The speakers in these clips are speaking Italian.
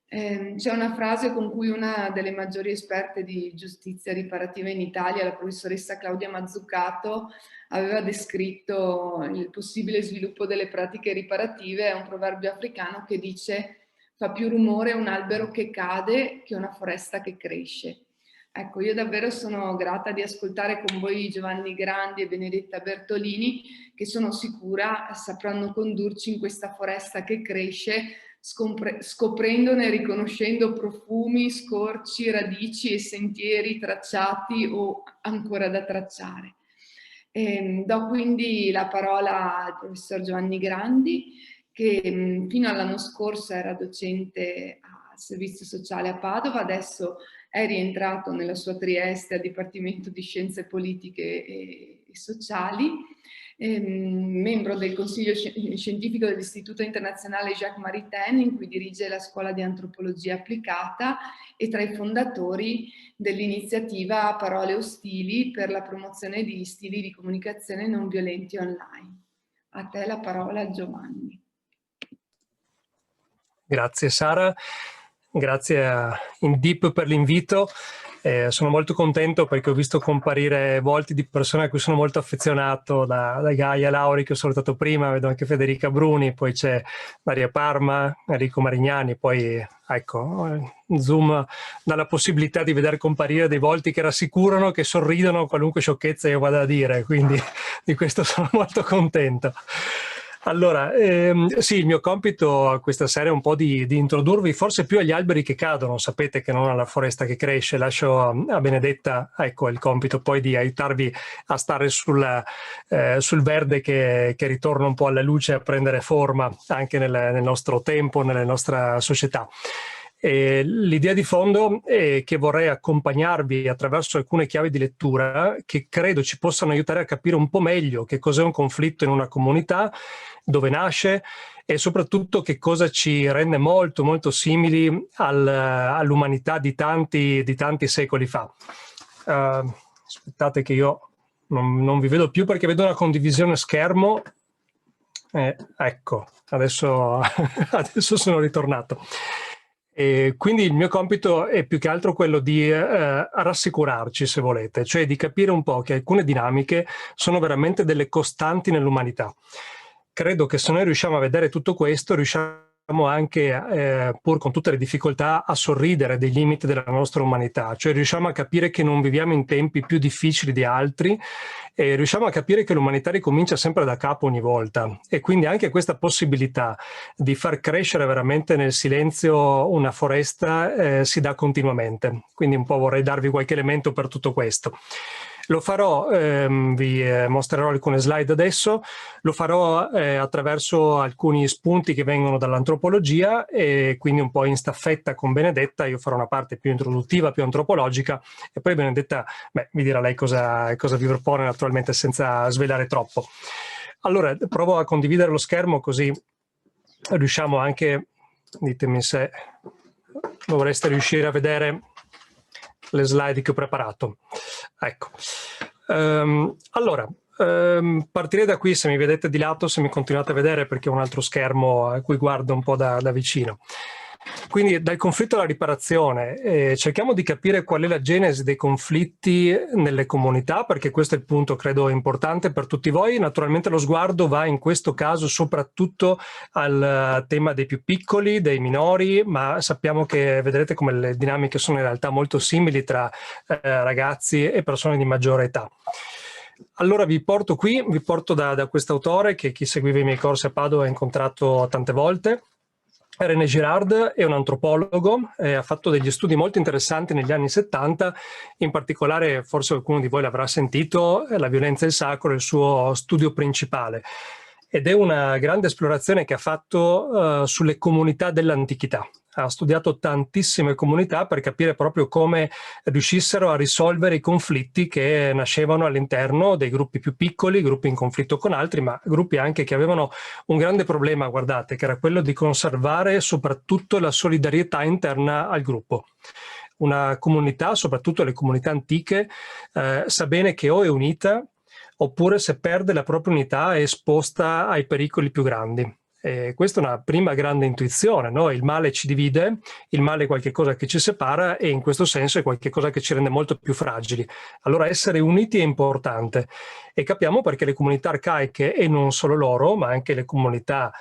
C'è una frase con cui una delle maggiori esperte di giustizia riparativa in Italia, la professoressa Claudia Mazzucato, aveva descritto il possibile sviluppo delle pratiche riparative. È un proverbio africano che dice: fa più rumore un albero che cade che una foresta che cresce. Ecco, io davvero sono grata di ascoltare con voi Giovanni Grandi e Benedetta Bertolini, che sono sicura sapranno condurci in questa foresta che cresce, scoprendone e riconoscendo profumi, scorci, radici e sentieri tracciati o ancora da tracciare. Do quindi la parola al professor Giovanni Grandi, che fino all'anno scorso era docente al servizio sociale a Padova, adesso è rientrato nella sua Trieste al Dipartimento di Scienze Politiche e Sociali, membro del Consiglio Scientifico dell'Istituto Internazionale Jacques Maritain, in cui dirige la Scuola di Antropologia Applicata, e tra i fondatori dell'iniziativa Parole Ostili per la promozione di stili di comunicazione non violenti online. A te la parola, Giovanni. Grazie Sara, grazie a Indeep per l'invito. Sono molto contento perché ho visto comparire volti di persone a cui sono molto affezionato, da Gaia Lauri che ho salutato prima, vedo anche Federica Bruni, poi c'è Maria Parma, Enrico Marignani, poi ecco, Zoom dà la possibilità di vedere comparire dei volti che rassicurano, che sorridono a qualunque sciocchezza io vada a dire, quindi di questo sono molto contento. Allora, sì, il mio compito a questa sera è un po' di introdurvi forse più agli alberi che cadono, sapete, che non alla foresta che cresce. Lascio a Benedetta, ecco, il compito poi di aiutarvi a stare sul verde che ritorna un po' alla luce, a prendere forma anche nel nostro tempo, nella nostra società. L'idea di fondo è che vorrei accompagnarvi attraverso alcune chiavi di lettura che credo ci possano aiutare a capire un po' meglio che cos'è un conflitto in una comunità, dove nasce e soprattutto che cosa ci rende molto molto simili all'umanità di tanti secoli fa. Aspettate che io non vi vedo più perché vedo una condivisione schermo. Ecco, adesso sono ritornato. E quindi il mio compito è più che altro quello di rassicurarci, se volete, cioè di capire un po' che alcune dinamiche sono veramente delle costanti nell'umanità. Credo che se noi riusciamo a vedere tutto questo, riusciamo anche, pur con tutte le difficoltà, a sorridere dei limiti della nostra umanità, cioè riusciamo a capire che non viviamo in tempi più difficili di altri e riusciamo a capire che l'umanità ricomincia sempre da capo ogni volta, e quindi anche questa possibilità di far crescere veramente nel silenzio una foresta si dà continuamente. Quindi un po' vorrei darvi qualche elemento per tutto questo. Lo farò, vi mostrerò alcune slide adesso, lo farò attraverso alcuni spunti che vengono dall'antropologia, e quindi un po' in staffetta con Benedetta. Io farò una parte più introduttiva, più antropologica, e poi Benedetta mi dirà lei cosa vi propone, naturalmente senza svelare troppo. Allora, provo a condividere lo schermo così riusciamo anche, ditemi se dovreste riuscire a vedere le slide che ho preparato. Ecco. Allora, partirei da qui, se mi vedete di lato, se mi continuate a vedere, perché ho un altro schermo a cui guardo un po' da vicino. Quindi dal conflitto alla riparazione cerchiamo di capire qual è la genesi dei conflitti nelle comunità, perché questo è il punto credo importante per tutti voi. Naturalmente lo sguardo va in questo caso soprattutto al tema dei più piccoli, dei minori, ma sappiamo che vedrete come le dinamiche sono in realtà molto simili tra ragazzi e persone di maggiore età. Allora vi porto da quest'autore che chi seguiva i miei corsi a Padova ha incontrato tante volte. René Girard è un antropologo, ha fatto degli studi molto interessanti negli anni 70, in particolare, forse qualcuno di voi l'avrà sentito, La violenza e il sacro è il suo studio principale, ed è una grande esplorazione che ha fatto sulle comunità dell'antichità. Ha studiato tantissime comunità per capire proprio come riuscissero a risolvere i conflitti che nascevano all'interno dei gruppi più piccoli, gruppi in conflitto con altri, ma gruppi anche che avevano un grande problema, guardate, che era quello di conservare soprattutto la solidarietà interna al gruppo. Una comunità, soprattutto le comunità antiche, sa bene che o è unita, oppure se perde la propria unità è esposta ai pericoli più grandi. Questa è una prima grande intuizione, no? Il male ci divide, il male è qualcosa che ci separa e in questo senso è qualcosa che ci rende molto più fragili. Allora essere uniti è importante e capiamo perché le comunità arcaiche, e non solo loro, ma anche le comunità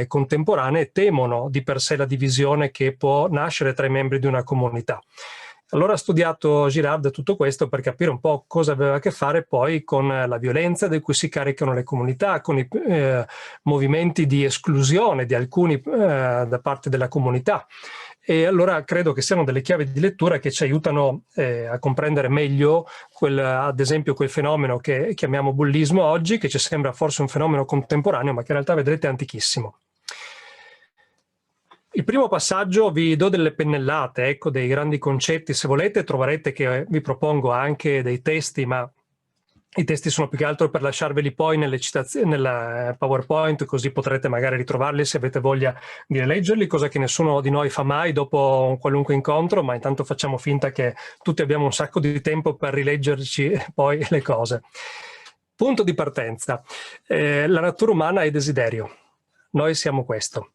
contemporanee, temono di per sé la divisione che può nascere tra i membri di una comunità. Allora ho studiato Girard tutto questo per capire un po' cosa aveva a che fare poi con la violenza di cui si caricano le comunità, con i movimenti di esclusione di alcuni da parte della comunità. E allora credo che siano delle chiavi di lettura che ci aiutano a comprendere meglio ad esempio quel fenomeno che chiamiamo bullismo oggi, che ci sembra forse un fenomeno contemporaneo, ma che in realtà vedrete è antichissimo. Il primo passaggio vi do delle pennellate, ecco, dei grandi concetti. Se volete troverete che vi propongo anche dei testi, ma i testi sono più che altro per lasciarveli poi nelle citazioni, nella PowerPoint, così potrete magari ritrovarli se avete voglia di leggerli, cosa che nessuno di noi fa mai dopo un qualunque incontro, ma intanto facciamo finta che tutti abbiamo un sacco di tempo per rileggerci poi le cose. Punto di partenza. La natura umana è desiderio. Noi siamo questo.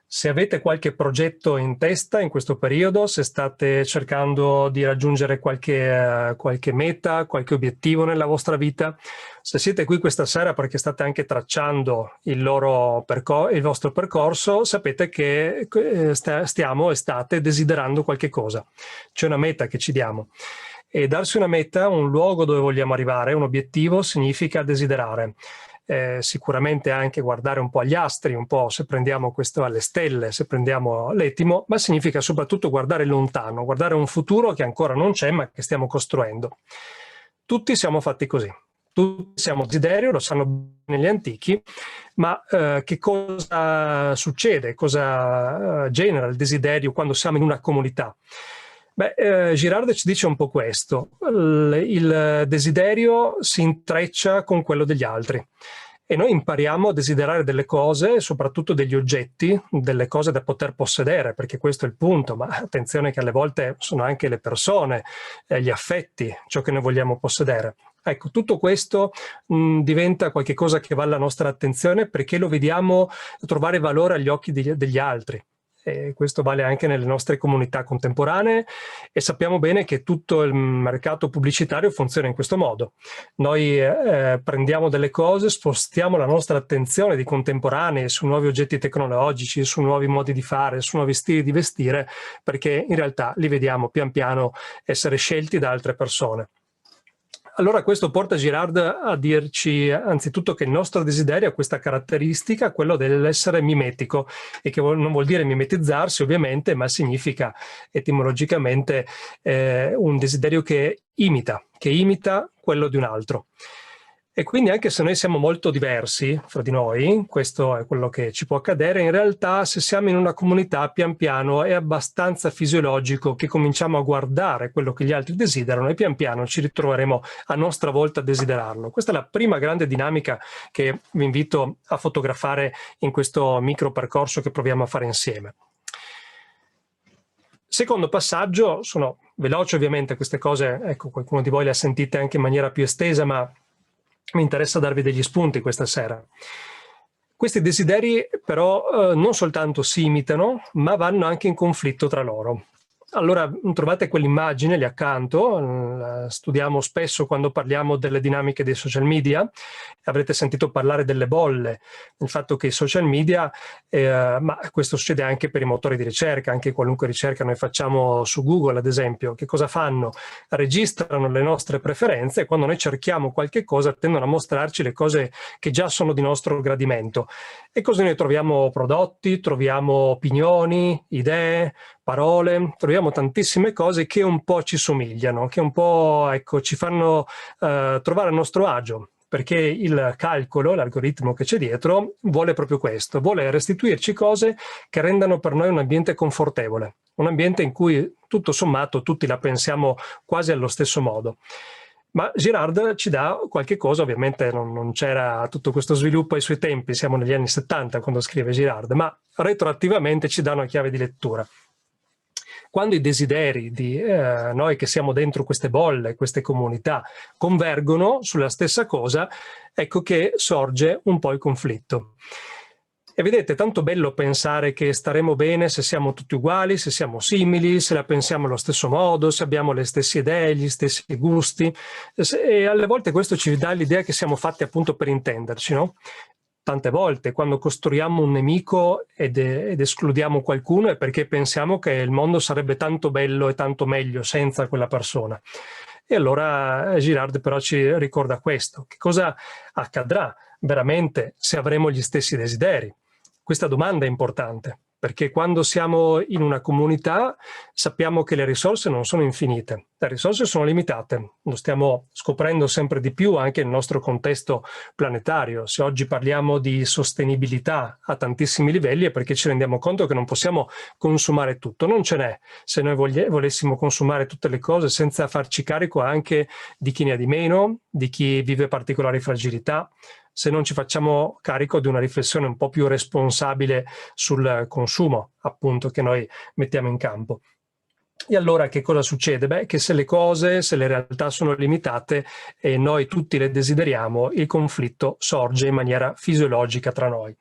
Se avete qualche progetto in testa in questo periodo, se state cercando di raggiungere qualche meta, qualche obiettivo nella vostra vita, se siete qui questa sera perché state anche tracciando il vostro percorso, sapete che stiamo e state desiderando qualche cosa. C'è una meta che ci diamo. E darsi una meta, un luogo dove vogliamo arrivare, un obiettivo, significa desiderare. Sicuramente anche guardare un po' agli astri, un po' se prendiamo questo alle stelle, se prendiamo l'etimo, ma significa soprattutto guardare lontano, guardare un futuro che ancora non c'è ma che stiamo costruendo. Tutti siamo fatti così, tutti siamo desiderio, lo sanno bene gli antichi, ma che cosa succede, cosa genera il desiderio quando siamo in una comunità? Beh, Girard ci dice un po' questo, il desiderio si intreccia con quello degli altri e noi impariamo a desiderare delle cose, soprattutto degli oggetti, delle cose da poter possedere, perché questo è il punto, ma attenzione che alle volte sono anche le persone, gli affetti, ciò che noi vogliamo possedere. Ecco, tutto questo diventa qualcosa che va alla nostra attenzione perché lo vediamo trovare valore agli occhi degli altri. E questo vale anche nelle nostre comunità contemporanee e sappiamo bene che tutto il mercato pubblicitario funziona in questo modo. Noi prendiamo delle cose, spostiamo la nostra attenzione di contemporanee su nuovi oggetti tecnologici, su nuovi modi di fare, su nuovi stili di vestire, perché in realtà li vediamo pian piano essere scelti da altre persone. Allora questo porta Girard a dirci anzitutto che il nostro desiderio ha questa caratteristica, quello dell'essere mimetico, e che non vuol dire mimetizzarsi ovviamente, ma significa etimologicamente un desiderio che imita quello di un altro. E quindi anche se noi siamo molto diversi fra di noi, questo è quello che ci può accadere, in realtà se siamo in una comunità pian piano è abbastanza fisiologico che cominciamo a guardare quello che gli altri desiderano e pian piano ci ritroveremo a nostra volta a desiderarlo. Questa è la prima grande dinamica che vi invito a fotografare in questo micro percorso che proviamo a fare insieme. Secondo passaggio, sono veloci ovviamente queste cose, ecco, qualcuno di voi le ha sentite anche in maniera più estesa, ma mi interessa darvi degli spunti questa sera. Questi desideri però non soltanto si imitano, ma vanno anche in conflitto tra loro. Allora trovate quell'immagine lì accanto, studiamo spesso quando parliamo delle dinamiche dei social media, avrete sentito parlare delle bolle, il fatto che i social media, ma questo succede anche per i motori di ricerca, anche qualunque ricerca noi facciamo su Google ad esempio, che cosa fanno? Registrano le nostre preferenze e quando noi cerchiamo qualche cosa tendono a mostrarci le cose che già sono di nostro gradimento. E così noi troviamo prodotti, troviamo opinioni, idee, parole, troviamo tantissime cose che un po' ci somigliano, che un po' ecco, ci fanno trovare a nostro agio, perché il calcolo, l'algoritmo che c'è dietro, vuole proprio questo, vuole restituirci cose che rendano per noi un ambiente confortevole, un ambiente in cui tutto sommato tutti la pensiamo quasi allo stesso modo. Ma Girard ci dà qualche cosa, ovviamente non c'era tutto questo sviluppo ai suoi tempi, siamo negli anni 70 quando scrive Girard, ma retroattivamente ci dà una chiave di lettura. Quando i desideri di noi che siamo dentro queste bolle, queste comunità, convergono sulla stessa cosa, ecco che sorge un po' il conflitto. E vedete, tanto bello pensare che staremo bene se siamo tutti uguali, se siamo simili, se la pensiamo allo stesso modo, se abbiamo le stesse idee, gli stessi gusti. E alle volte questo ci dà l'idea che siamo fatti appunto per intenderci, no? Tante volte quando costruiamo un nemico ed escludiamo qualcuno è perché pensiamo che il mondo sarebbe tanto bello e tanto meglio senza quella persona. E allora Girard però ci ricorda questo. Che cosa accadrà veramente se avremo gli stessi desideri? Questa domanda è importante, perché quando siamo in una comunità sappiamo che le risorse non sono infinite, le risorse sono limitate, lo stiamo scoprendo sempre di più anche nel nostro contesto planetario. Se oggi parliamo di sostenibilità a tantissimi livelli è perché ci rendiamo conto che non possiamo consumare tutto, non ce n'è. Se noi volessimo consumare tutte le cose senza farci carico anche di chi ne ha di meno, di chi vive particolari fragilità, se non ci facciamo carico di una riflessione un po' più responsabile sul consumo, appunto, che noi mettiamo in campo. E allora che cosa succede? Beh, che se le cose, se le realtà sono limitate e noi tutti le desideriamo, il conflitto sorge in maniera fisiologica tra noi.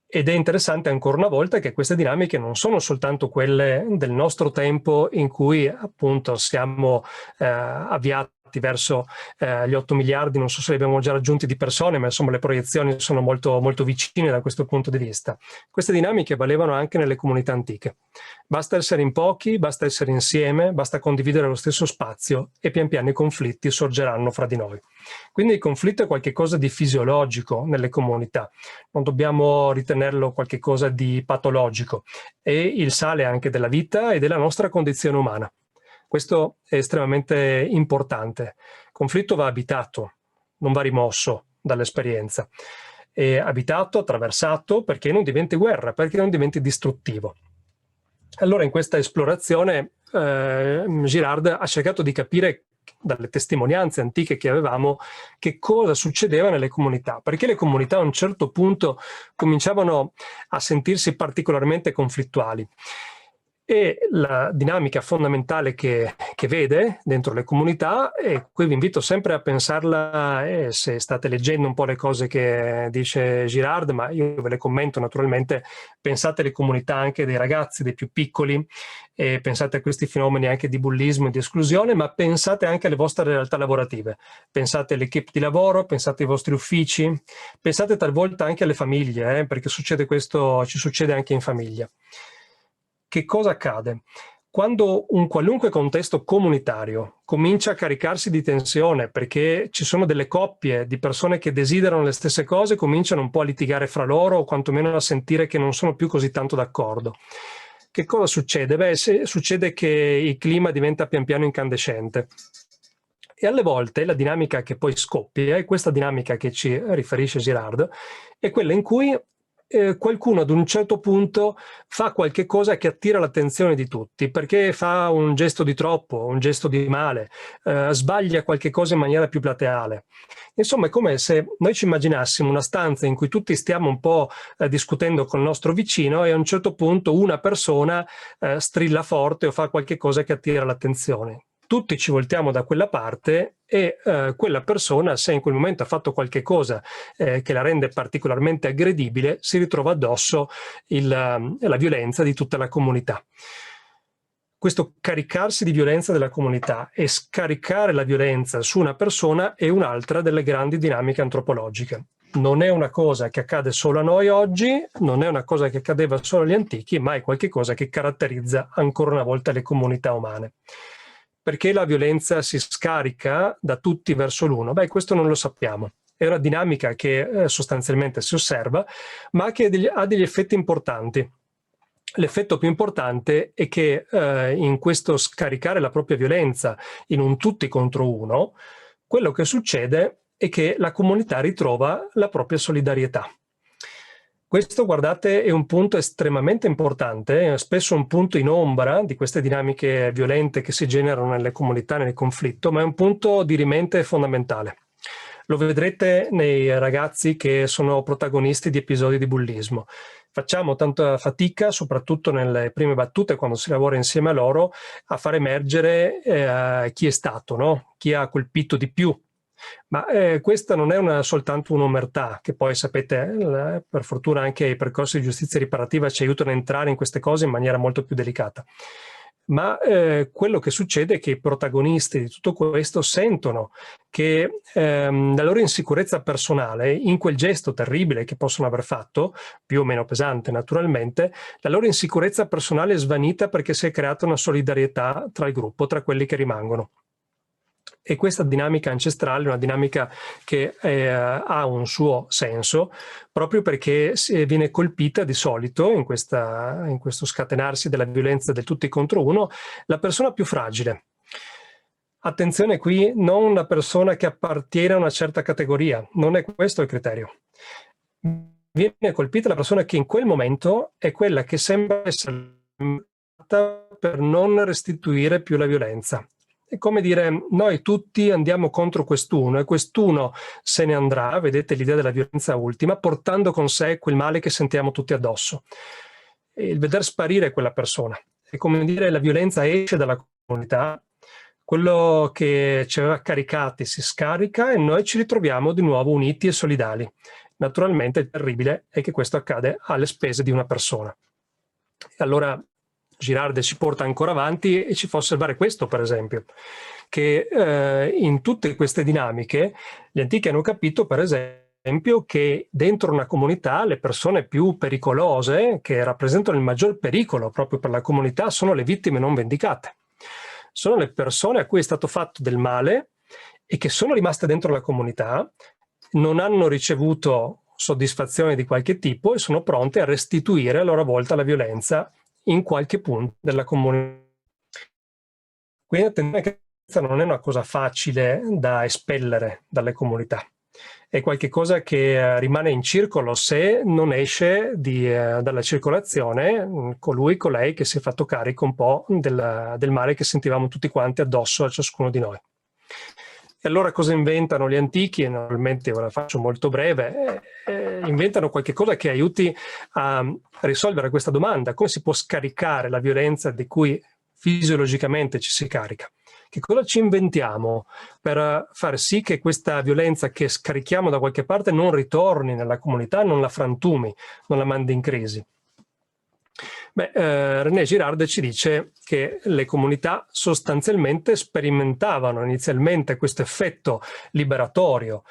Ed è interessante ancora una volta che queste dinamiche non sono soltanto quelle del nostro tempo in cui appunto siamo avviati verso gli 8 miliardi, non so se li abbiamo già raggiunti di persone, ma insomma le proiezioni sono molto, molto vicine da questo punto di vista. Queste dinamiche valevano anche nelle comunità antiche. Basta essere in pochi, basta essere insieme, basta condividere lo stesso spazio e pian piano i conflitti sorgeranno fra di noi. Quindi il conflitto è qualcosa di fisiologico nelle comunità, non dobbiamo ritenerlo qualcosa di patologico, è il sale anche della vita e della nostra condizione umana. Questo è estremamente importante. Il conflitto va abitato, non va rimosso dall'esperienza. È abitato, attraversato, perché non diventi guerra, perché non diventi distruttivo. Allora in questa esplorazione Girard ha cercato di capire dalle testimonianze antiche che avevamo che cosa succedeva nelle comunità, perché le comunità a un certo punto cominciavano a sentirsi particolarmente conflittuali. E la dinamica fondamentale che vede dentro le comunità, e qui vi invito sempre a pensarla, se state leggendo un po' le cose che dice Girard, ma io ve le commento naturalmente, pensate alle comunità anche dei ragazzi, dei più piccoli, e pensate a questi fenomeni anche di bullismo e di esclusione, ma pensate anche alle vostre realtà lavorative, pensate all'equipe di lavoro, pensate ai vostri uffici, pensate talvolta anche alle famiglie, perché succede questo, ci succede anche in famiglia. Che cosa accade? Quando un qualunque contesto comunitario comincia a caricarsi di tensione perché ci sono delle coppie di persone che desiderano le stesse cose, cominciano un po' a litigare fra loro o quantomeno a sentire che non sono più così tanto d'accordo. Che cosa succede? Beh, succede che il clima diventa pian piano incandescente. E alle volte la dinamica che poi scoppia, e questa dinamica che ci riferisce Girard, è quella in cui qualcuno ad un certo punto fa qualche cosa che attira l'attenzione di tutti, perché fa un gesto di troppo, un gesto di male, sbaglia qualche cosa in maniera più plateale. Insomma, è come se noi ci immaginassimo una stanza in cui tutti stiamo un po' discutendo con il nostro vicino e a un certo punto una persona strilla forte o fa qualche cosa che attira l'attenzione. Tutti ci voltiamo da quella parte e quella persona, se in quel momento ha fatto qualche cosa che la rende particolarmente aggredibile, si ritrova addosso la violenza di tutta la comunità. Questo caricarsi di violenza della comunità e scaricare la violenza su una persona è un'altra delle grandi dinamiche antropologiche. Non è una cosa che accade solo a noi oggi, non è una cosa che accadeva solo agli antichi, ma è qualcosa che caratterizza ancora una volta le comunità umane. Perché la violenza si scarica da tutti verso l'uno? Beh, questo non lo sappiamo. È una dinamica che sostanzialmente si osserva, ma che ha degli effetti importanti. L'effetto più importante è che in questo scaricare la propria violenza in un tutti contro uno, quello che succede è che la comunità ritrova la propria solidarietà. Questo, guardate, è un punto estremamente importante, è spesso un punto in ombra di queste dinamiche violente che si generano nelle comunità, nel conflitto, ma è un punto dirimente fondamentale. Lo vedrete nei ragazzi che sono protagonisti di episodi di bullismo. Facciamo tanta fatica, soprattutto nelle prime battute, quando si lavora insieme a loro, a far emergere chi è stato, no? Chi ha colpito di più Ma questa non è soltanto un'omertà, che poi sapete, per fortuna anche i percorsi di giustizia riparativa ci aiutano a entrare in queste cose in maniera molto più delicata. Ma quello che succede è che i protagonisti di tutto questo sentono che la loro insicurezza personale, in quel gesto terribile che possono aver fatto, più o meno pesante naturalmente, la loro insicurezza personale è svanita perché si è creata una solidarietà tra il gruppo, tra quelli che rimangono. E questa dinamica ancestrale è una dinamica che ha un suo senso, proprio perché viene colpita di solito, in questo scatenarsi della violenza del tutti contro uno, la persona più fragile. Attenzione qui, non la persona che appartiene a una certa categoria, non è questo il criterio. Viene colpita la persona che in quel momento è quella che sembra essere per non restituire più la violenza. È come dire, noi tutti andiamo contro quest'uno e quest'uno se ne andrà, vedete l'idea della violenza ultima, portando con sé quel male che sentiamo tutti addosso. E il veder sparire quella persona, è come dire la violenza esce dalla comunità, quello che ci aveva caricati si scarica e noi ci ritroviamo di nuovo uniti e solidali. Naturalmente il terribile è che questo accade alle spese di una persona. E allora Girardet ci porta ancora avanti e ci fa osservare questo, per esempio, che in tutte queste dinamiche gli antichi hanno capito, per esempio, che dentro una comunità le persone più pericolose, che rappresentano il maggior pericolo proprio per la comunità, sono le vittime non vendicate. Sono le persone a cui è stato fatto del male e che sono rimaste dentro la comunità, non hanno ricevuto soddisfazione di qualche tipo e sono pronte a restituire a loro volta la violenza in qualche punto della comunità. Quindi attenzione che questa non è una cosa facile da espellere dalle comunità, è qualcosa che rimane in circolo se non esce dalla circolazione colei che si è fatto carico un po' del male che sentivamo tutti quanti addosso a ciascuno di noi. E allora cosa inventano gli antichi? E normalmente ora faccio molto breve, inventano qualche cosa che aiuti a risolvere questa domanda: come si può scaricare la violenza di cui fisiologicamente ci si carica? Che cosa ci inventiamo per far sì che questa violenza che scarichiamo da qualche parte non ritorni nella comunità, non la frantumi, non la mandi in crisi? René Girardet ci dice che le comunità sostanzialmente sperimentavano inizialmente questo effetto liberatorio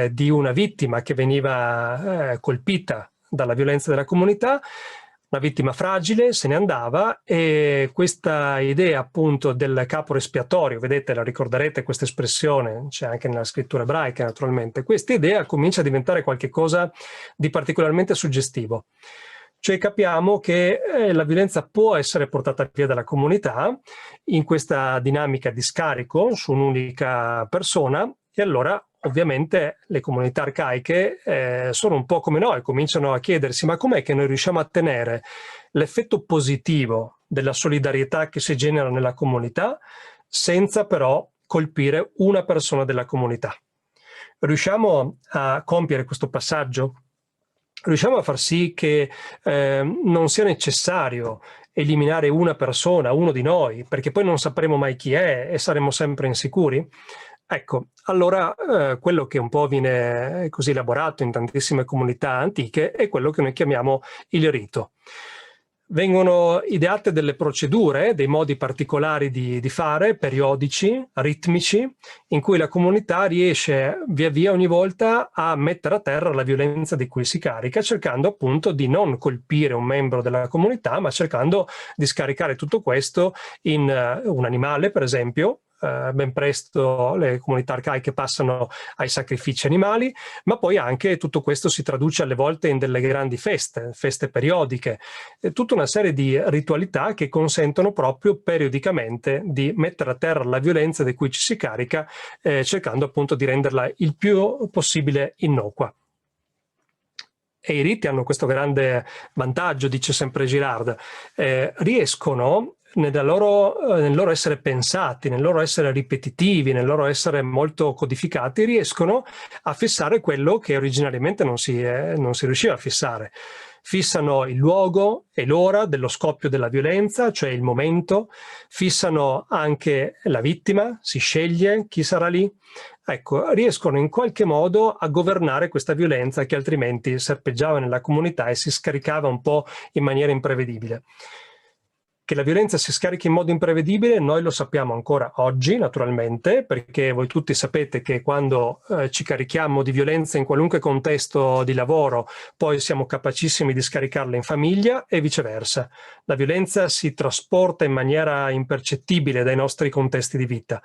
di una vittima che veniva colpita dalla violenza della comunità, una vittima fragile, se ne andava, e questa idea appunto del capro espiatorio, vedete, la ricorderete questa espressione, c'è anche nella scrittura ebraica naturalmente, questa idea comincia a diventare qualcosa di particolarmente suggestivo. Cioè capiamo che la violenza può essere portata via dalla comunità in questa dinamica di scarico su un'unica persona, e allora ovviamente le comunità arcaiche sono un po' come noi, cominciano a chiedersi: ma com'è che noi riusciamo a tenere l'effetto positivo della solidarietà che si genera nella comunità senza però colpire una persona della comunità? Riusciamo a compiere questo passaggio? Riusciamo a far sì che non sia necessario eliminare una persona, uno di noi, perché poi non sapremo mai chi è e saremo sempre insicuri? Ecco, allora quello che un po' viene così elaborato in tantissime comunità antiche è quello che noi chiamiamo il rito. Vengono ideate delle procedure, dei modi particolari di fare, periodici, ritmici, in cui la comunità riesce via via ogni volta a mettere a terra la violenza di cui si carica, cercando appunto di non colpire un membro della comunità, ma cercando di scaricare tutto questo in un animale, per esempio. Ben presto le comunità arcaiche passano ai sacrifici animali, ma poi anche tutto questo si traduce alle volte in delle grandi feste periodiche, tutta una serie di ritualità che consentono proprio periodicamente di mettere a terra la violenza di cui ci si carica, cercando appunto di renderla il più possibile innocua. E i riti hanno questo grande vantaggio, dice sempre Girard, riescono nel loro essere pensati, nel loro essere ripetitivi, nel loro essere molto codificati, riescono a fissare quello che originariamente non si riusciva a fissare. fissano il luogo e l'ora dello scoppio della violenza, cioè il momento, fissano anche la vittima, si sceglie chi sarà lì. Ecco, riescono in qualche modo a governare questa violenza che altrimenti serpeggiava nella comunità e si scaricava un po' in maniera imprevedibile. Che la violenza si scarichi in modo imprevedibile noi lo sappiamo ancora oggi, naturalmente, perché voi tutti sapete che quando ci carichiamo di violenza in qualunque contesto di lavoro, poi siamo capacissimi di scaricarla in famiglia e viceversa. La violenza si trasporta in maniera impercettibile dai nostri contesti di vita,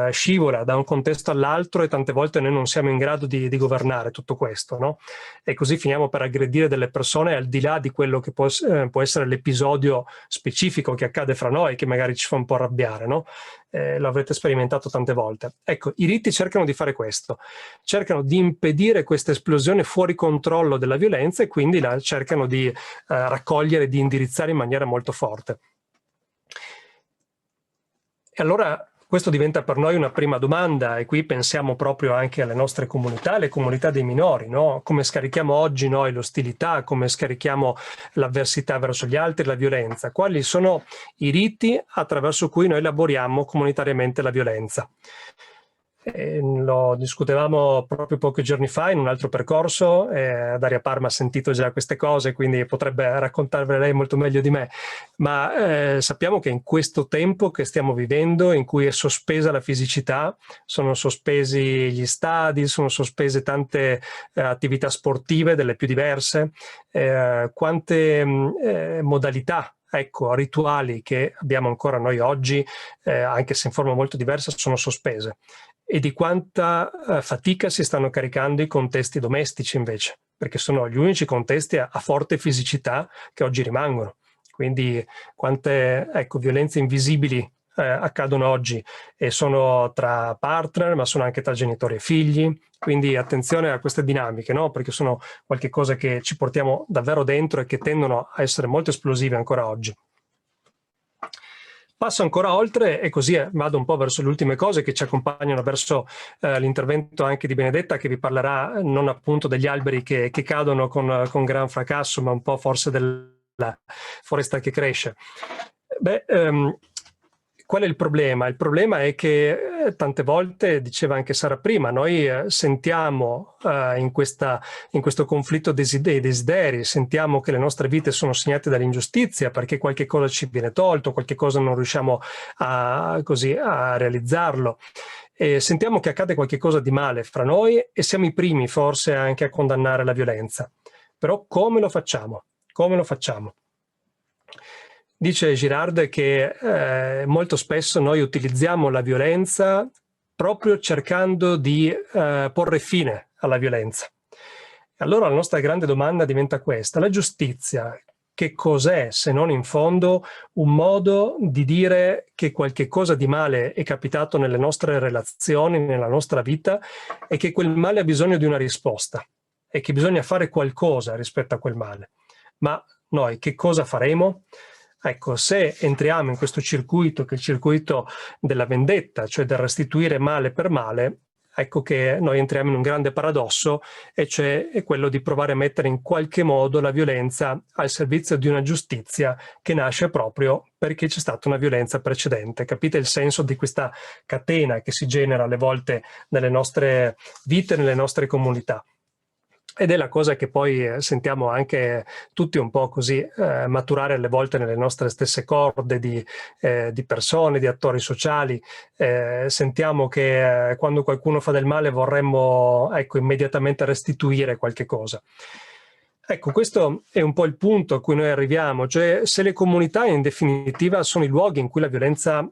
scivola da un contesto all'altro e tante volte noi non siamo in grado di governare tutto questo, no? E così finiamo per aggredire delle persone al di là di quello che può essere l'episodio specifico che accade fra noi, che magari ci fa un po' arrabbiare, no? Lo avrete sperimentato tante volte. Ecco, i riti cercano di fare questo, cercano di impedire questa esplosione fuori controllo della violenza e quindi la cercano di raccogliere, di indirizzare in maniera molto forte. E allora questo diventa per noi una prima domanda, e qui pensiamo proprio anche alle nostre comunità, alle comunità dei minori, no? Come scarichiamo oggi noi l'ostilità, come scarichiamo l'avversità verso gli altri, la violenza? Quali sono i riti attraverso cui noi elaboriamo comunitariamente la violenza? Lo discutevamo proprio pochi giorni fa in un altro percorso, Daria Parma ha sentito già queste cose, quindi potrebbe raccontarvele lei molto meglio di me, ma sappiamo che in questo tempo che stiamo vivendo, in cui è sospesa la fisicità, sono sospesi gli stadi, sono sospese tante attività sportive delle più diverse, quante modalità, ecco, rituali che abbiamo ancora noi oggi, anche se in forma molto diversa, sono sospese. E di quanta fatica si stanno caricando i contesti domestici invece, perché sono gli unici contesti a forte fisicità che oggi rimangono. Quindi quante, ecco, violenze invisibili accadono oggi, e sono tra partner, ma sono anche tra genitori e figli. Quindi attenzione a queste dinamiche, no? Perché sono qualche cosa che ci portiamo davvero dentro e che tendono a essere molto esplosive ancora oggi. Passo ancora oltre e così vado un po' verso le ultime cose che ci accompagnano verso l'intervento anche di Benedetta, che vi parlerà non appunto degli alberi che cadono con gran fracasso, ma un po' forse della foresta che cresce. Beh, qual è il problema? Il problema è che tante volte, diceva anche Sara prima, noi sentiamo in questo conflitto dei desideri, sentiamo che le nostre vite sono segnate dall'ingiustizia perché qualche cosa ci viene tolto, qualche cosa non riusciamo a realizzarlo. E sentiamo che accade qualche cosa di male fra noi e siamo i primi forse anche a condannare la violenza. Però come lo facciamo? Come lo facciamo? Dice Girard che molto spesso noi utilizziamo la violenza proprio cercando di porre fine alla violenza. Allora la nostra grande domanda diventa questa: la giustizia che cos'è se non in fondo un modo di dire che qualche cosa di male è capitato nelle nostre relazioni, nella nostra vita, e che quel male ha bisogno di una risposta e che bisogna fare qualcosa rispetto a quel male. Ma noi che cosa faremo? Ecco, se entriamo in questo circuito, che è il circuito della vendetta, cioè del restituire male per male, ecco che noi entriamo in un grande paradosso, e cioè è quello di provare a mettere in qualche modo la violenza al servizio di una giustizia che nasce proprio perché c'è stata una violenza precedente. Capite il senso di questa catena che si genera alle volte nelle nostre vite, nelle nostre comunità? Ed è la cosa che poi sentiamo anche tutti un po' così maturare alle volte nelle nostre stesse corde di persone, di attori sociali. Sentiamo che quando qualcuno fa del male vorremmo, ecco, immediatamente restituire qualche cosa. Ecco, questo è un po' il punto a cui noi arriviamo, cioè se le comunità in definitiva sono i luoghi in cui la violenza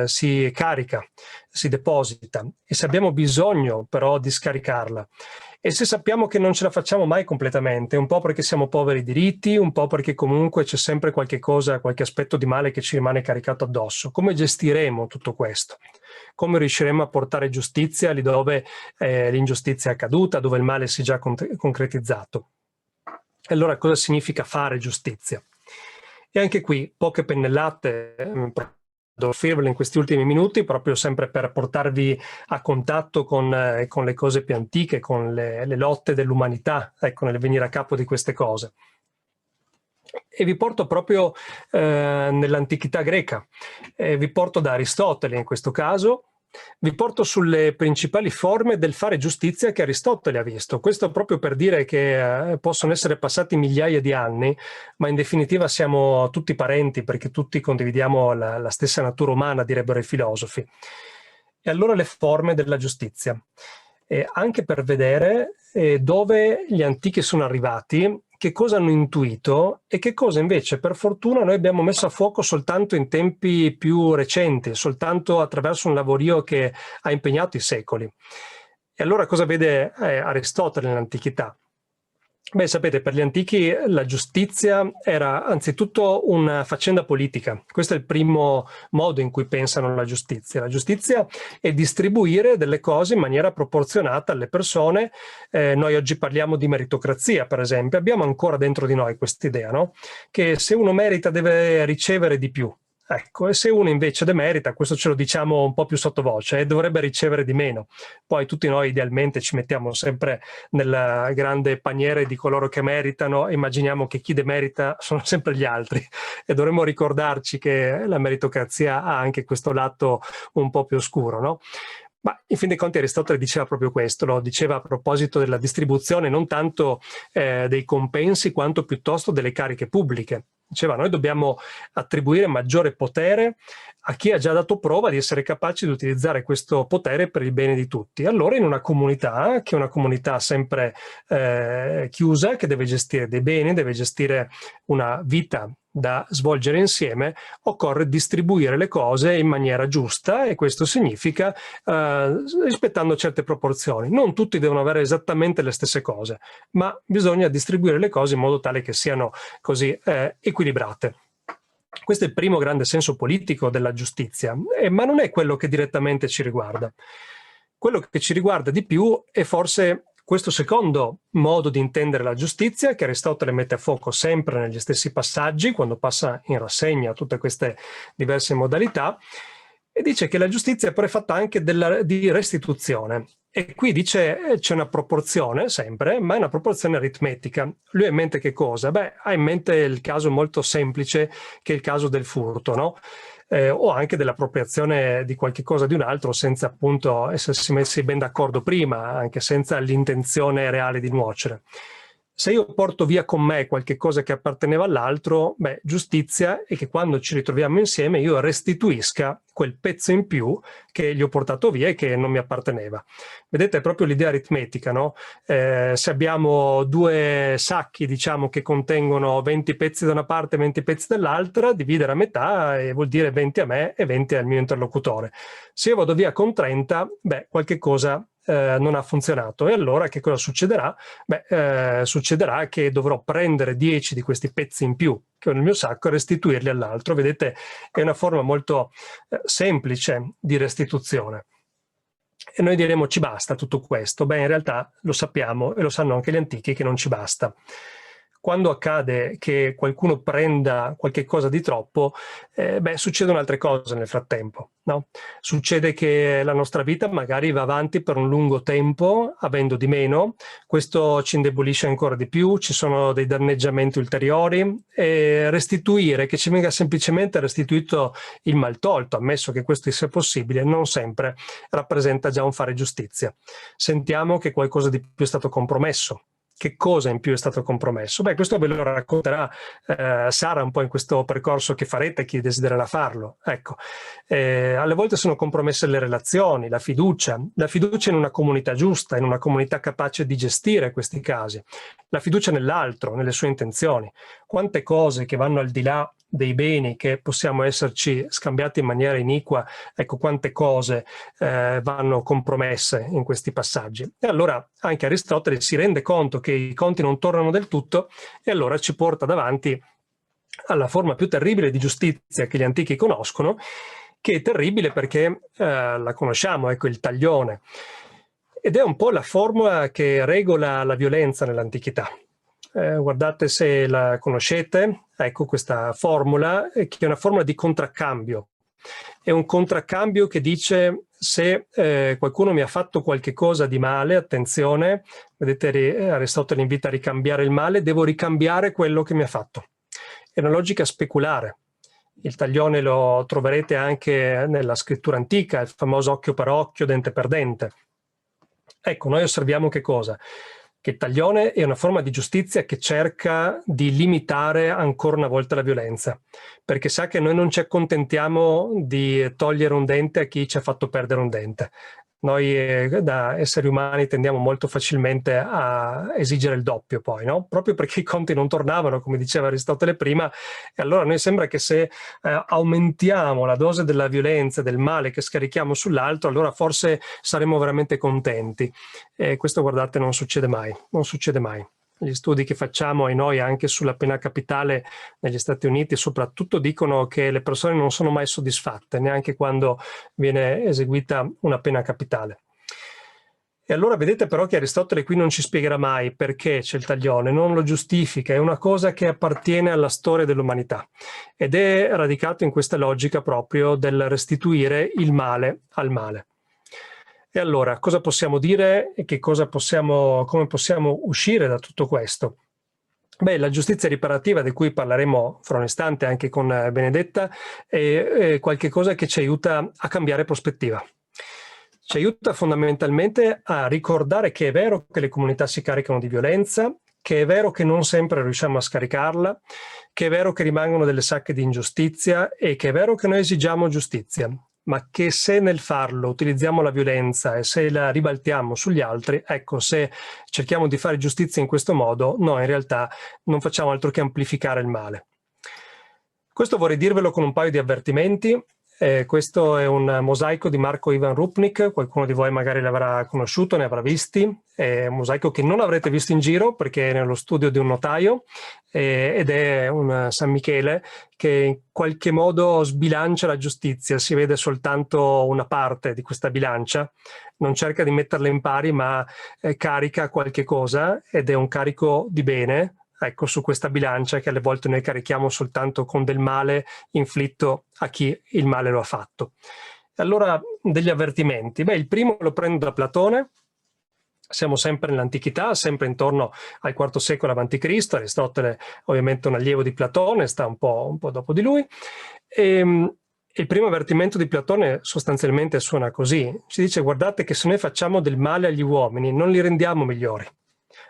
si carica, si deposita, e se abbiamo bisogno però di scaricarla, e se sappiamo che non ce la facciamo mai completamente, un po' perché siamo poveri di riti, un po' perché comunque c'è sempre qualche cosa, qualche aspetto di male che ci rimane caricato addosso, come gestiremo tutto questo? Come riusciremo a portare giustizia lì dove l'ingiustizia è accaduta, dove il male si è già concretizzato? E allora cosa significa fare giustizia? E anche qui poche pennellate devo offrirvele in questi ultimi minuti, proprio sempre per portarvi a contatto con le cose più antiche, con le lotte dell'umanità, ecco, nel venire a capo di queste cose. E vi porto proprio nell'antichità greca, vi porto da Aristotele in questo caso, vi porto sulle principali forme del fare giustizia che Aristotele ha visto. Questo proprio per dire che possono essere passati migliaia di anni, ma in definitiva siamo tutti parenti perché tutti condividiamo la stessa natura umana, direbbero i filosofi. E allora le forme della giustizia. Anche per vedere dove gli antichi sono arrivati, che cosa hanno intuito e che cosa invece per fortuna noi abbiamo messo a fuoco soltanto in tempi più recenti, soltanto attraverso un lavorio che ha impegnato i secoli. E allora cosa vede Aristotele nell'antichità? Beh, sapete, per gli antichi la giustizia era anzitutto una faccenda politica. Questo è il primo modo in cui pensano la giustizia. La giustizia è distribuire delle cose in maniera proporzionata alle persone. Noi oggi parliamo di meritocrazia, per esempio. Abbiamo ancora dentro di noi questa idea, no? Che se uno merita deve ricevere di più. Ecco, e se uno invece demerita, questo ce lo diciamo un po' più sottovoce, dovrebbe ricevere di meno. Poi tutti noi idealmente ci mettiamo sempre nel grande paniere di coloro che meritano e immaginiamo che chi demerita sono sempre gli altri e dovremmo ricordarci che la meritocrazia ha anche questo lato un po' più oscuro, no? Ma in fin dei conti Aristotele diceva proprio questo, lo diceva a proposito della distribuzione non tanto dei compensi quanto piuttosto delle cariche pubbliche. Diceva, noi dobbiamo attribuire maggiore potere a chi ha già dato prova di essere capace di utilizzare questo potere per il bene di tutti. Allora in una comunità, che è una comunità sempre chiusa, che deve gestire dei beni, deve gestire una vita da svolgere insieme, occorre distribuire le cose in maniera giusta e questo significa rispettando certe proporzioni. Non tutti devono avere esattamente le stesse cose, ma bisogna distribuire le cose in modo tale che siano così equilibrate. Questo è il primo grande senso politico della giustizia, ma non è quello che direttamente ci riguarda. Quello che ci riguarda di più è forse questo secondo modo di intendere la giustizia, che Aristotele mette a fuoco sempre negli stessi passaggi, quando passa in rassegna tutte queste diverse modalità, e dice che la giustizia però è fatta anche di restituzione. E qui dice c'è una proporzione sempre, ma è una proporzione aritmetica. Lui ha in mente che cosa? Beh, ha in mente il caso molto semplice che è il caso del furto, no? O anche dell'appropriazione di qualche cosa di un altro senza appunto essersi messi ben d'accordo prima, anche senza l'intenzione reale di nuocere. Se io porto via con me qualche cosa che apparteneva all'altro, beh, giustizia è che quando ci ritroviamo insieme io restituisca quel pezzo in più che gli ho portato via e che non mi apparteneva. Vedete, è proprio l'idea aritmetica, no? Se abbiamo due sacchi, diciamo, che contengono 20 pezzi da una parte e 20 pezzi dall'altra, dividere a metà vuol dire 20 a me e 20 al mio interlocutore. Se io vado via con 30, beh, qualche cosa non ha funzionato. E allora che cosa succederà? Beh, succederà che dovrò prendere 10 di questi pezzi in più che ho nel mio sacco e restituirli all'altro. Vedete, è una forma molto semplice di restituzione. E noi diremo ci basta tutto questo? Beh, in realtà lo sappiamo e lo sanno anche gli antichi che non ci basta. Quando accade che qualcuno prenda qualche cosa di troppo, beh, succedono altre cose nel frattempo, no? Succede che la nostra vita magari va avanti per un lungo tempo, avendo di meno, questo ci indebolisce ancora di più, ci sono dei danneggiamenti ulteriori, e restituire, che ci venga semplicemente restituito il mal tolto, ammesso che questo sia possibile, non sempre rappresenta già un fare giustizia. Sentiamo che qualcosa di più è stato compromesso. Che cosa in più è stato compromesso? Beh, questo ve lo racconterà Sara un po' in questo percorso che farete, chi desidererà farlo. Ecco, alle volte sono compromesse le relazioni, la fiducia in una comunità giusta, in una comunità capace di gestire questi casi, la fiducia nell'altro, nelle sue intenzioni. Quante cose che vanno al di là dei beni che possiamo esserci scambiati in maniera iniqua, ecco quante cose vanno compromesse in questi passaggi. E allora anche Aristotele si rende conto che i conti non tornano del tutto e allora ci porta davanti alla forma più terribile di giustizia che gli antichi conoscono, che è terribile perché la conosciamo, ecco il taglione. Ed è un po' la formula che regola la violenza nell'antichità. Guardate se la conoscete, ecco questa formula, che è una formula di contraccambio. È un contraccambio che dice se qualcuno mi ha fatto qualche cosa di male, attenzione, vedete Aristotele invita a ricambiare il male, devo ricambiare quello che mi ha fatto. è una logica speculare. Il taglione lo troverete anche nella scrittura antica, il famoso occhio per occhio, dente per dente. Ecco, noi osserviamo che cosa? Che il taglione è una forma di giustizia che cerca di limitare ancora una volta la violenza, perché sa che noi non ci accontentiamo di togliere un dente a chi ci ha fatto perdere un dente. Noi da esseri umani tendiamo molto facilmente a esigere il doppio poi, no? Proprio perché i conti non tornavano, come diceva Aristotele prima, e allora a noi sembra che se aumentiamo la dose della violenza, del male che scarichiamo sull'altro, allora forse saremo veramente contenti. E questo, guardate, non succede mai, non succede mai. Gli studi che facciamo e noi anche sulla pena capitale negli Stati Uniti soprattutto dicono che le persone non sono mai soddisfatte, neanche quando viene eseguita una pena capitale. E allora vedete però che Aristotele qui non ci spiegherà mai perché c'è il taglione, non lo giustifica, è una cosa che appartiene alla storia dell'umanità ed è radicato in questa logica proprio del restituire il male al male. E allora, cosa possiamo dire e come possiamo uscire da tutto questo? Beh, la giustizia riparativa, di cui parleremo fra un istante anche con Benedetta, è qualche cosa che ci aiuta a cambiare prospettiva. Ci aiuta fondamentalmente a ricordare che è vero che le comunità si caricano di violenza, che è vero che non sempre riusciamo a scaricarla, che è vero che rimangono delle sacche di ingiustizia e che è vero che noi esigiamo giustizia, ma che se nel farlo utilizziamo la violenza e se la ribaltiamo sugli altri, ecco, se cerchiamo di fare giustizia in questo modo, noi in realtà non facciamo altro che amplificare il male. Questo vorrei dirvelo con un paio di avvertimenti. Questo è un mosaico di Marco Ivan Rupnik, qualcuno di voi magari l'avrà conosciuto, ne avrà visti. È un mosaico che non avrete visto in giro perché è nello studio di un notaio ed è un San Michele che in qualche modo sbilancia la giustizia, si vede soltanto una parte di questa bilancia, non cerca di metterla in pari ma carica qualche cosa ed è un carico di bene. Ecco, su questa bilancia che alle volte noi carichiamo soltanto con del male inflitto a chi il male lo ha fatto. Allora, degli avvertimenti. Beh, il primo lo prendo da Platone. Siamo sempre nell'antichità, sempre intorno al IV secolo a.C. Aristotele ovviamente un allievo di Platone, sta un po' dopo di lui. Il primo avvertimento di Platone sostanzialmente suona così. Ci dice: guardate che se noi facciamo del male agli uomini non li rendiamo migliori,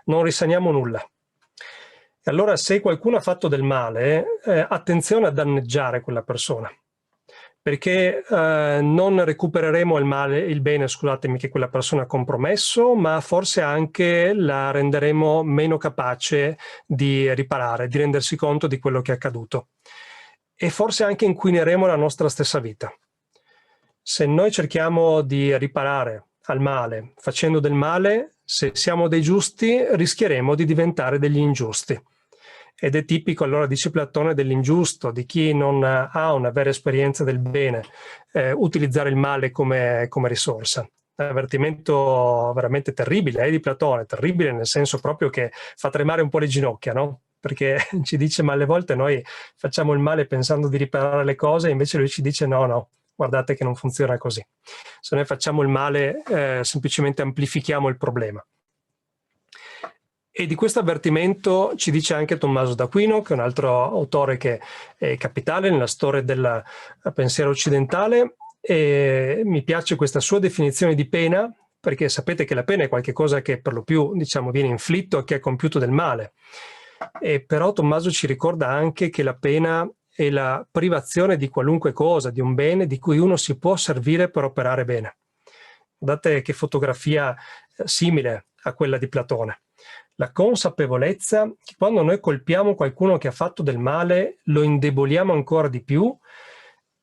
non risaniamo nulla. E allora se qualcuno ha fatto del male, attenzione a danneggiare quella persona, perché non recupereremo il bene, scusatemi, che quella persona ha compromesso, ma forse anche la renderemo meno capace di riparare, di rendersi conto di quello che è accaduto. E forse anche inquineremo la nostra stessa vita. Se noi cerchiamo di riparare al male facendo del male, se siamo dei giusti, rischieremo di diventare degli ingiusti. Ed è tipico, allora, dice Platone, dell'ingiusto, di chi non ha una vera esperienza del bene, utilizzare il male come risorsa. Un avvertimento veramente terribile di Platone, terribile nel senso proprio che fa tremare un po' le ginocchia, no? Perché ci dice, ma alle volte noi facciamo il male pensando di riparare le cose, invece lui ci dice no, guardate che non funziona così. Se noi facciamo il male, semplicemente amplifichiamo il problema. E di questo avvertimento ci dice anche Tommaso d'Aquino, che è un altro autore che è capitale nella storia del pensiero occidentale, e mi piace questa sua definizione di pena, perché sapete che la pena è qualcosa che per lo più, diciamo, viene inflitto a chi ha compiuto del male. E però Tommaso ci ricorda anche che la pena è la privazione di qualunque cosa, di un bene di cui uno si può servire per operare bene. Guardate che fotografia simile a quella di Platone. La consapevolezza che quando noi colpiamo qualcuno che ha fatto del male lo indeboliamo ancora di più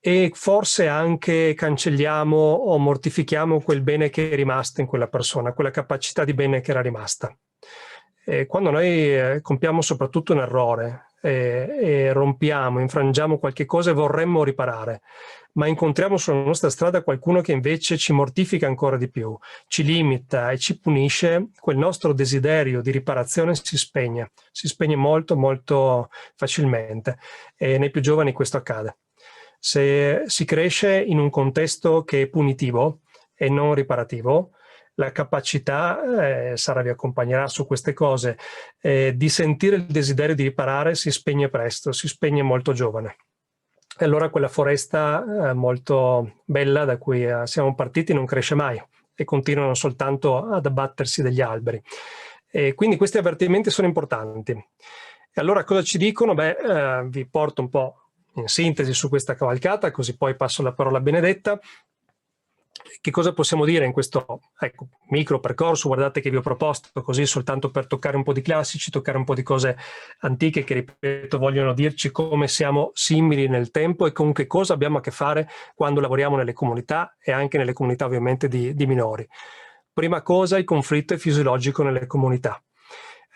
e forse anche cancelliamo o mortifichiamo quel bene che è rimasto in quella persona, quella capacità di bene che era rimasta. E quando noi compiamo soprattutto un errore e rompiamo, infrangiamo qualche cosa e vorremmo riparare, ma incontriamo sulla nostra strada qualcuno che invece ci mortifica ancora di più, ci limita e ci punisce, quel nostro desiderio di riparazione si spegne molto molto facilmente e nei più giovani questo accade. Se si cresce in un contesto che è punitivo e non riparativo, la capacità, Sara vi accompagnerà su queste cose, di sentire il desiderio di riparare si spegne presto, si spegne molto giovane. E allora quella foresta molto bella da cui siamo partiti non cresce mai e continuano soltanto ad abbattersi degli alberi. E quindi questi avvertimenti sono importanti. E allora cosa ci dicono? Beh, vi porto un po' in sintesi su questa cavalcata, così poi passo la parola a Benedetta. Che cosa possiamo dire in questo micro percorso? Guardate che vi ho proposto così soltanto per toccare un po' di classici, toccare un po' di cose antiche che, ripeto, vogliono dirci come siamo simili nel tempo e con che cosa abbiamo a che fare quando lavoriamo nelle comunità e anche nelle comunità ovviamente di minori. Prima cosa, il conflitto è fisiologico nelle comunità.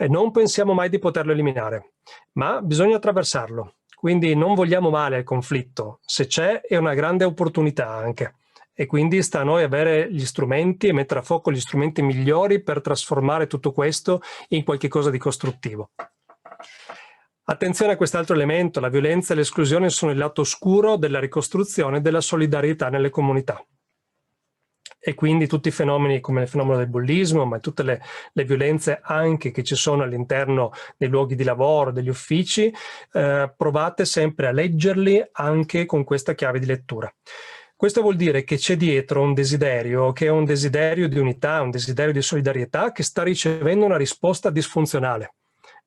Non pensiamo mai di poterlo eliminare, ma bisogna attraversarlo. Quindi non vogliamo male al conflitto, se c'è è una grande opportunità anche. E quindi sta a noi avere gli strumenti e mettere a fuoco gli strumenti migliori per trasformare tutto questo in qualche cosa di costruttivo. Attenzione a quest'altro elemento, la violenza e l'esclusione sono il lato oscuro della ricostruzione della solidarietà nelle comunità. E quindi tutti i fenomeni come il fenomeno del bullismo, ma tutte le violenze anche che ci sono all'interno dei luoghi di lavoro, degli uffici, provate sempre a leggerli anche con questa chiave di lettura. Questo vuol dire che c'è dietro un desiderio che è un desiderio di unità, un desiderio di solidarietà che sta ricevendo una risposta disfunzionale.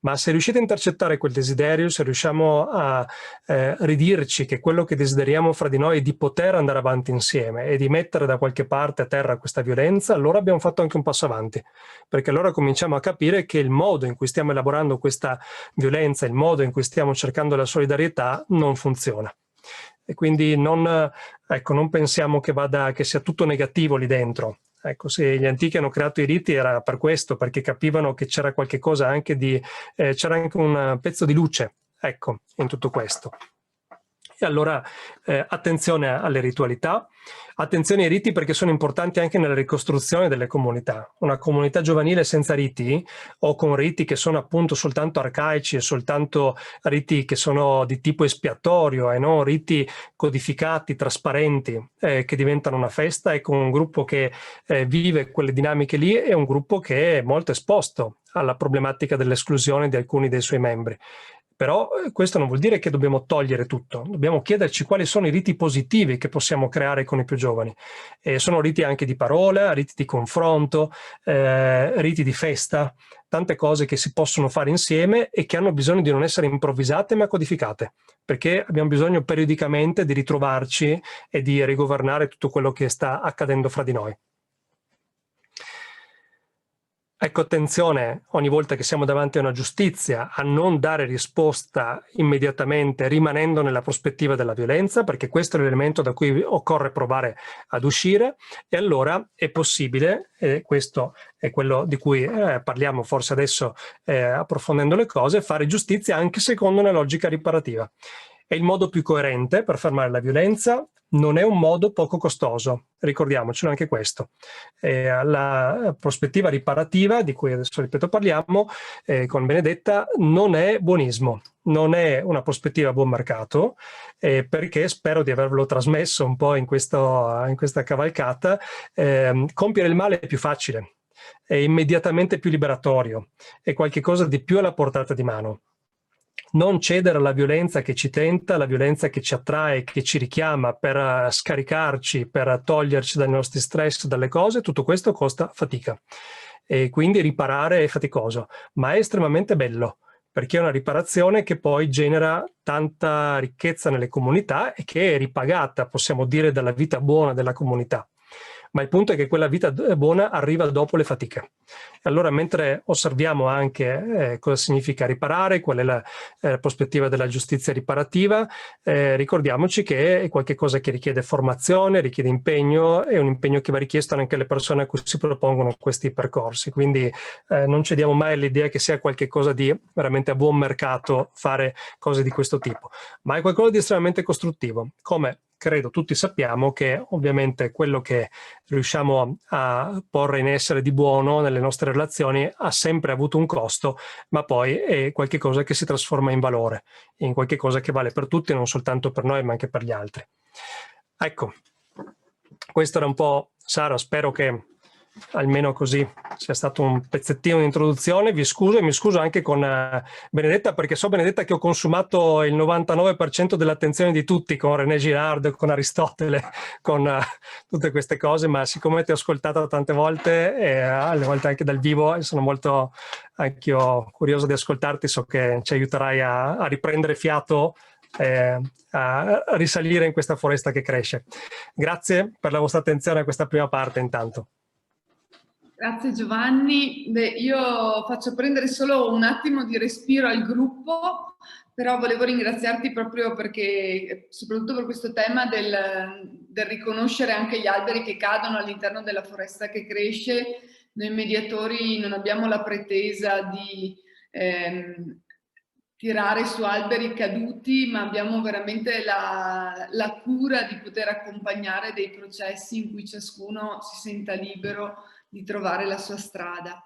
Ma se riuscite a intercettare quel desiderio, se riusciamo a ridirci che quello che desideriamo fra di noi è di poter andare avanti insieme e di mettere da qualche parte a terra questa violenza, allora abbiamo fatto anche un passo avanti, perché allora cominciamo a capire che il modo in cui stiamo elaborando questa violenza, il modo in cui stiamo cercando la solidarietà non funziona. E quindi non pensiamo che sia tutto negativo lì dentro. Ecco, se gli antichi hanno creato i riti era per questo, perché capivano che c'era qualche cosa anche c'era anche un pezzo di luce, ecco, in tutto questo. E allora attenzione alle ritualità, attenzione ai riti perché sono importanti anche nella ricostruzione delle comunità. Una comunità giovanile senza riti o con riti che sono appunto soltanto arcaici e soltanto riti che sono di tipo espiatorio e non riti codificati, trasparenti, che diventano una festa, e con un gruppo che vive quelle dinamiche lì è un gruppo che è molto esposto alla problematica dell'esclusione di alcuni dei suoi membri. Però questo non vuol dire che dobbiamo togliere tutto, dobbiamo chiederci quali sono i riti positivi che possiamo creare con i più giovani. Sono riti anche di parola, riti di confronto, riti di festa, tante cose che si possono fare insieme e che hanno bisogno di non essere improvvisate ma codificate, perché abbiamo bisogno periodicamente di ritrovarci e di rigovernare tutto quello che sta accadendo fra di noi. Ecco, attenzione ogni volta che siamo davanti a una giustizia a non dare risposta immediatamente rimanendo nella prospettiva della violenza, perché questo è l'elemento da cui occorre provare ad uscire, e allora è possibile, e questo è quello di cui parliamo forse adesso approfondendo le cose, fare giustizia anche secondo una logica riparativa. È il modo più coerente per fermare la violenza, non è un modo poco costoso, ricordiamocelo anche questo. La prospettiva riparativa, di cui adesso ripeto parliamo, con Benedetta, non è buonismo, non è una prospettiva a buon mercato, perché spero di avervelo trasmesso un po' in questa cavalcata. Compiere il male è più facile, è immediatamente più liberatorio, è qualcosa di più alla portata di mano. Non cedere alla violenza che ci tenta, alla violenza che ci attrae, che ci richiama per scaricarci, per toglierci dai nostri stress, dalle cose, tutto questo costa fatica. E quindi riparare è faticoso, ma è estremamente bello, perché è una riparazione che poi genera tanta ricchezza nelle comunità e che è ripagata, possiamo dire, dalla vita buona della comunità. Ma il punto è che quella vita buona arriva dopo le fatiche. Allora, mentre osserviamo anche cosa significa riparare, qual è la prospettiva della giustizia riparativa, ricordiamoci che è qualcosa che richiede formazione, richiede impegno, è un impegno che va richiesto anche alle persone a cui si propongono questi percorsi. Quindi non cediamo mai all'idea che sia qualcosa di veramente a buon mercato fare cose di questo tipo, ma è qualcosa di estremamente costruttivo, come credo tutti sappiamo che ovviamente quello che riusciamo a porre in essere di buono nelle nostre relazioni ha sempre avuto un costo, ma poi è qualcosa che si trasforma in valore, in qualcosa che vale per tutti, non soltanto per noi ma anche per gli altri. Ecco, questo era un po', Sara, spero che almeno così sia stato un pezzettino di introduzione. Vi scuso e mi scuso anche con Benedetta, perché so, Benedetta, che ho consumato il 99% dell'attenzione di tutti con René Girard, con Aristotele, con tutte queste cose, ma siccome ti ho ascoltato tante volte e alle volte anche dal vivo, e sono molto anch'io curioso di ascoltarti, so che ci aiuterai a riprendere fiato, a risalire in questa foresta che cresce. Grazie per la vostra attenzione a questa prima parte intanto. Grazie Giovanni. Beh, io faccio prendere solo un attimo di respiro al gruppo, però volevo ringraziarti proprio perché, soprattutto per questo tema del riconoscere anche gli alberi che cadono all'interno della foresta che cresce. Noi mediatori non abbiamo la pretesa di tirare su alberi caduti, ma abbiamo veramente la cura di poter accompagnare dei processi in cui ciascuno si senta libero di trovare la sua strada.